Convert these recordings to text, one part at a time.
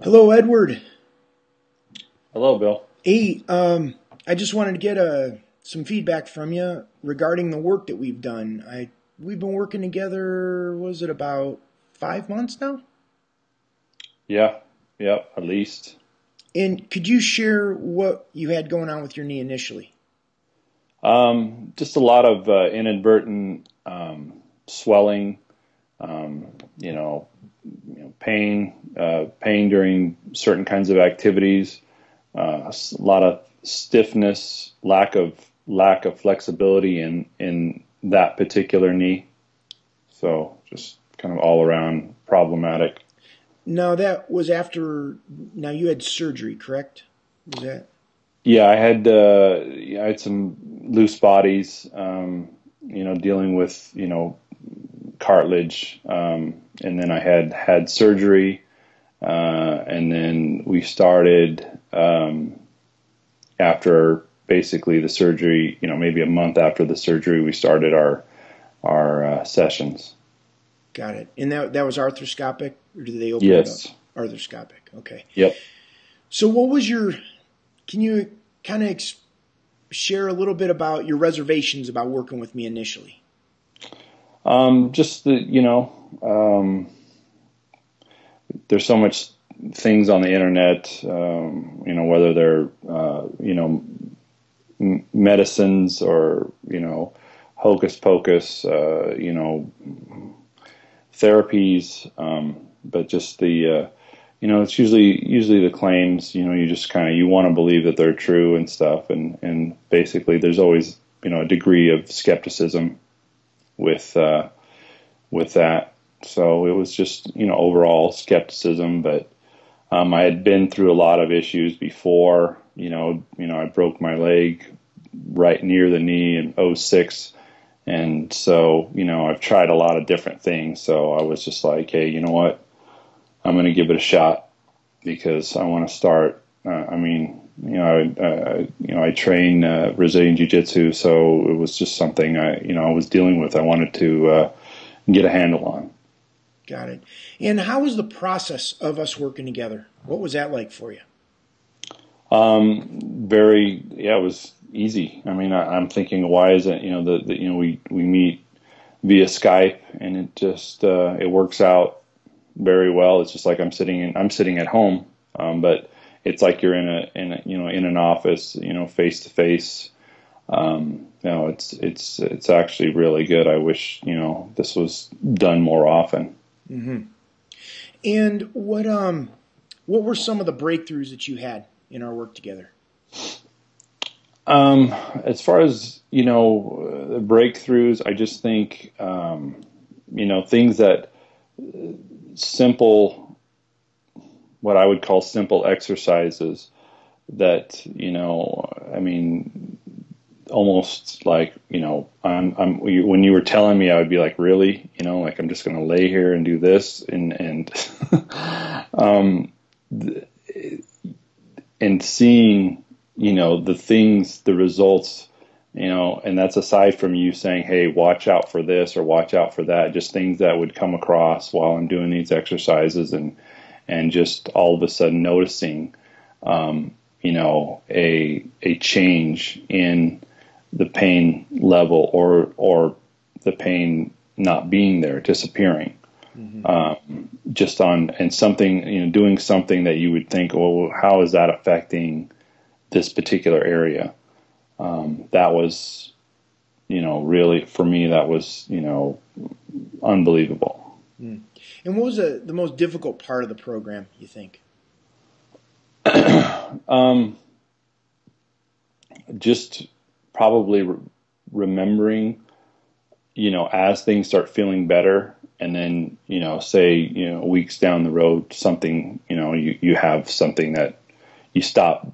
Hello, Edward. Hello, Bill. Hey, I just wanted to get some feedback from you regarding the work that we've done. We've been working together, was it about 5 months now? Yeah, at least. And could you share what you had going on with your knee initially? Just a lot of inadvertent swelling, pain during certain kinds of activities, a lot of stiffness, lack of flexibility in that particular knee. So just kind of all around problematic. Now that was now you had surgery, correct? Was that? Yeah, I had some loose bodies, dealing with, cartilage, and then I had surgery, and then we started, after basically the surgery, maybe a month after the surgery, we started our sessions. Got it. And that was arthroscopic, or did they open Yes. it up? Arthroscopic, okay. Yep. So can you kind of share a little bit about your reservations about working with me initially? Just there's so much things on the internet, whether they're, medicines or, hocus pocus, therapies, but just it's usually the claims, you just you want to believe that they're true and stuff. And basically there's always, a degree of skepticism with that. So it was just, overall skepticism, but, I had been through a lot of issues before, I broke my leg right near the knee in '06. And so, I've tried a lot of different things. So I was just like, hey, you know what? I'm going to give it a shot because I want to start. I train Brazilian Jiu-Jitsu, so it was just something I was dealing with. I wanted to get a handle on. Got it. And how was the process of us working together? What was that like for you? It was easy. I mean, I'm thinking, why is it, we meet via Skype and it just, it works out very well. It's just like I'm sitting at home. But it's like you're in an office, face to face. It's actually really good. I wish, this was done more often. Mm-hmm. And what were some of the breakthroughs that you had in our work together? As far as, the breakthroughs, I just think, things that what I would call simple exercises that, almost like, when you were telling me, I would be like, really, like I'm just going to lay here and do this and and seeing, the results, and that's aside from you saying, hey, watch out for this or watch out for that, just things that would come across while I'm doing these exercises and just all of a sudden noticing, a change in the pain level or the pain not being there, disappearing. Mm-hmm. And something, doing something that you would think, oh, how is that affecting this particular area? That was, really for me, that was, unbelievable. Mm. And what was the most difficult part of the program, you think? Just probably remembering, as things start feeling better, and then, say, weeks down the road, something, you have something that you stop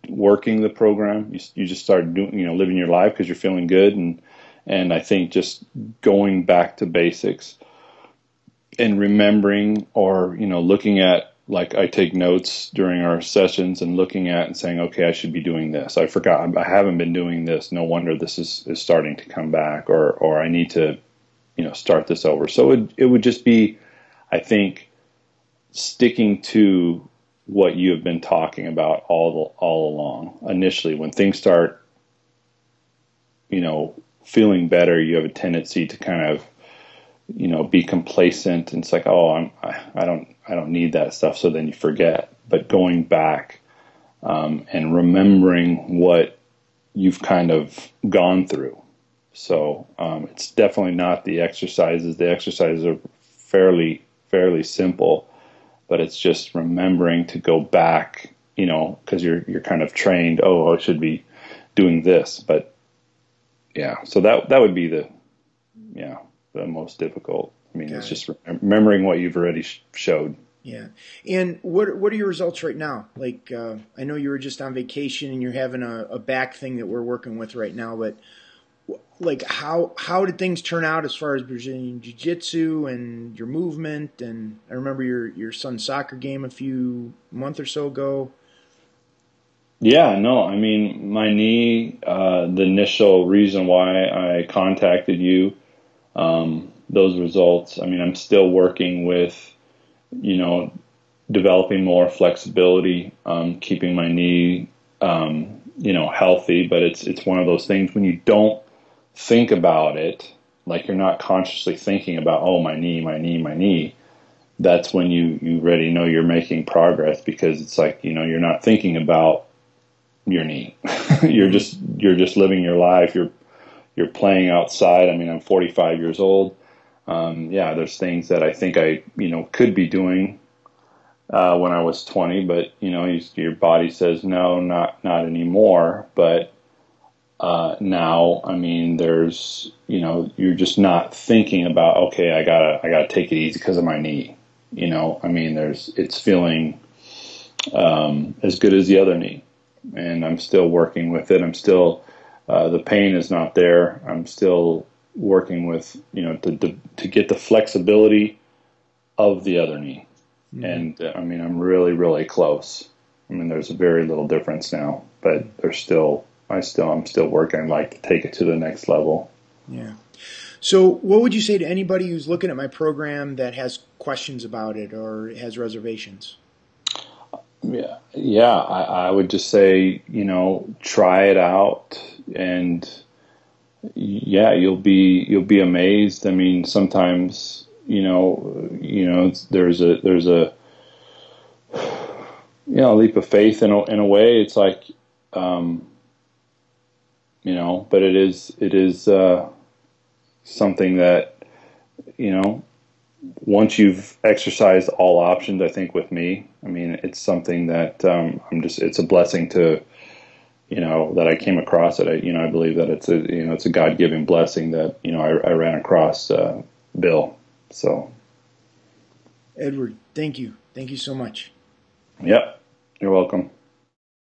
working the program. You just start doing, living your life because you're feeling good. And I think just going back to basics and remembering or, looking at, like I take notes during our sessions and looking at and saying, okay, I should be doing this. I forgot, I haven't been doing this. No wonder this is starting to come back, or I need to, start this over. So it would just be, I think, sticking to what you have been talking about all along. Initially, when things start, feeling better, you have a tendency to kind of, be complacent, and it's like, oh, I don't need that stuff. So then you forget. But going back and remembering what you've kind of gone through. So it's definitely not the exercises. The exercises are fairly simple, but it's just remembering to go back, because you're kind of trained. Oh, I should be doing this, but yeah. So that would be the most difficult. I mean, it's just remembering what you've already showed. Yeah. And what are your results right now? Like, I know you were just on vacation and you're having a back thing that we're working with right now, but like how did things turn out as far as Brazilian Jiu-Jitsu and your movement? And I remember your son's soccer game a month or so ago. Yeah, no, I mean, my knee, the initial reason why I contacted you, those results, I mean, I'm still working with, developing more flexibility, keeping my knee, healthy, but it's one of those things when you don't think about it, like you're not consciously thinking about, oh, my knee, that's when you already know you're making progress, because it's like, you're not thinking about your knee. you're just living your life. You're playing outside. I mean, I'm 45 years old. There's things that I think I, could be doing when I was 20, but your body says no, not anymore. But now, I mean, there's, you're just not thinking about, okay, I gotta take it easy because of my knee. I mean, it's feeling as good as the other knee, and I'm still working with it. I'm still, the pain is not there. I'm still working with, to get the flexibility of the other knee. Mm-hmm. And I mean, I'm really, really close. I mean, there's a very little difference now, but I'm still working. I'd like to take it to the next level. Yeah. So what would you say to anybody who's looking at my program that has questions about it or has reservations? Yeah. I would just say, try it out, and you'll be amazed. I mean, sometimes, there's a leap of faith in a way. It's like, but it is something that, once you've exercised all options, I think with me, I mean, it's something that it's a blessing to, that I came across it. I believe that it's a God-given blessing that, I ran across Bill. So, Edward, thank you. Thank you so much. Yep. You're welcome.